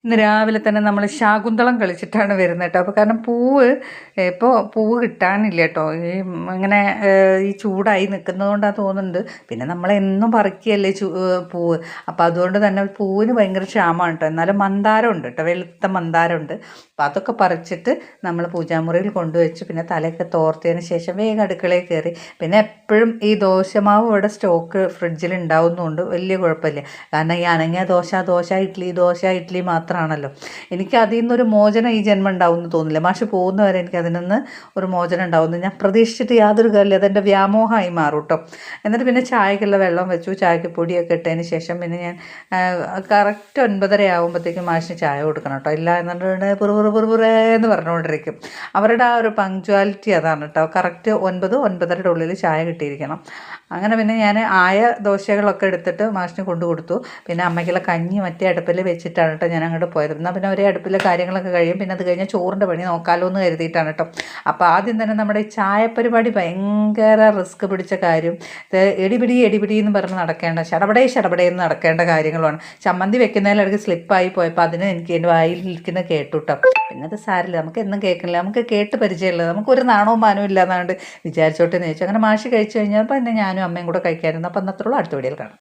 ഇന്ന് രാവിലെ തന്നെ നമ്മൾ ശാകുന്തളം കളിച്ചിട്ടാണ് വരുന്നത് കേട്ടോ. അപ്പോൾ കാരണം ഇപ്പോൾ പൂവ് കിട്ടാനില്ല കേട്ടോ. ഇങ്ങനെ ഈ ചൂടായി നിൽക്കുന്നതുകൊണ്ടാണ് തോന്നുന്നുണ്ട്. പിന്നെ നമ്മളെന്നും പറിക്കുകയല്ലേ പൂവ്. അപ്പോൾ അതുകൊണ്ട് തന്നെ പൂവിന് ഭയങ്കര ക്ഷാമമാണ് കേട്ടോ. എന്നാലും മന്ദാരം ഉണ്ട് കേട്ടോ, വെളുത്ത മന്ദാരം ഉണ്ട്. അപ്പോൾ അതൊക്കെ പറിച്ചിട്ട് നമ്മൾ പൂജാമുറിയിൽ കൊണ്ടുവച്ച് പിന്നെ തലയൊക്കെ തോർത്തിയതിന് ശേഷം വേഗം അടുക്കളയിൽ കയറി. പിന്നെ എപ്പോഴും ഈ ദോശമാവ് ഇവിടെ സ്റ്റോക്ക് ഫ്രിഡ്ജിൽ ഉണ്ടാവുന്നതുകൊണ്ട് വലിയ കുഴപ്പമില്ല. കാരണം ഈ അനങ്ങിയ ദോശ ഇഡ്ഡലി മാത്രമാണല്ലോ. എനിക്ക് അതിൽ നിന്നൊരു മോചനം ഈ ജന്മം ഉണ്ടാവുമെന്ന് തോന്നില്ല. മാഷ് പോകുന്നവരെ എനിക്ക് അതിൽ നിന്ന് ഒരു മോചനം ഉണ്ടാവുമെന്ന് ഞാൻ പ്രതീക്ഷിച്ചിട്ട് യാതൊരു കാര്യമില്ല. അതെൻ്റെ വ്യാമോഹമായി മാറും കേട്ടോ. എന്നിട്ട് പിന്നെ ചായക്കുള്ള വെള്ളം വെച്ചു. ചായക്ക് പൊടിയൊക്കെ ഇട്ടതിന് ശേഷം പിന്നെ ഞാൻ കറക്റ്റ് 9:30 ആകുമ്പോഴത്തേക്കും മാഷിന് ചായ കൊടുക്കണം കേട്ടോ. ഇല്ല എന്നുണ്ടെങ്കിൽ പുറപുറേന്ന് പറഞ്ഞുകൊണ്ടിരിക്കും. അവരുടെ ആ ഒരു പങ്ക്ച്വാലിറ്റി അതാണ് കേട്ടോ. കറക്റ്റ് 9-9:30 ഉള്ളിൽ ചായ കിട്ടിയിരിക്കണം. അങ്ങനെ പിന്നെ ഞാൻ ആയ ദോശകളൊക്കെ എടുത്തിട്ട് മാഷിന് കൊണ്ടു കൊടുത്തു. പിന്നെ അമ്മയ്ക്കുള്ള കഞ്ഞി മറ്റേ അടുപ്പിൽ വെച്ചിട്ടാണ് കേട്ടോ ഞാൻ അങ്ങോട്ട് പോയത്. എന്നാൽ പിന്നെ ഒരേ അടുപ്പിലെ കാര്യങ്ങളൊക്കെ കഴിയും. പിന്നെ അത് കഴിഞ്ഞാൽ ചോറിൻ്റെ പണി നോക്കാമല്ലോ എന്ന് കരുതിയിട്ടാണ് കേട്ടോ. അപ്പോൾ ആദ്യം തന്നെ നമ്മുടെ ഈ ചായപ്പരിപാടി ഭയങ്കര റിസ്ക് പിടിച്ച കാര്യം. എടിപിടി എന്ന് പറഞ്ഞ് നടക്കേണ്ട ശടപടേന്ന് നടക്കേണ്ട കാര്യങ്ങളുമാണ്. ചമ്മന്തി വെക്കുന്നതിലിടയ്ക്ക് സ്ലിപ്പായി പോയപ്പോൾ അതിന് എനിക്ക് എൻ്റെ വായിൽ നിൽക്കുന്നത് കേട്ടു കേട്ടോ. പിന്നെ അത് സാരില്ല, നമുക്ക് എന്നും കേൾക്കണില്ല, നമുക്ക് കേട്ട് പരിചയമുള്ളത്, നമുക്കൊരു നാണവും മാനവും ഇല്ല എന്നാണ്ട് വിചാരിച്ചോട്ടെന്ന് ചോദിച്ചു. അങ്ങനെ മാഷി കഴിച്ചു കഴിഞ്ഞപ്പോൾ പിന്നെ ഞാനും അമ്മയും കൂടെ കഴിക്കാമായിരുന്നു. അപ്പോൾ അന്നത്രയുള്ള അടുത്ത വീഡിയോയിൽ കാണാം.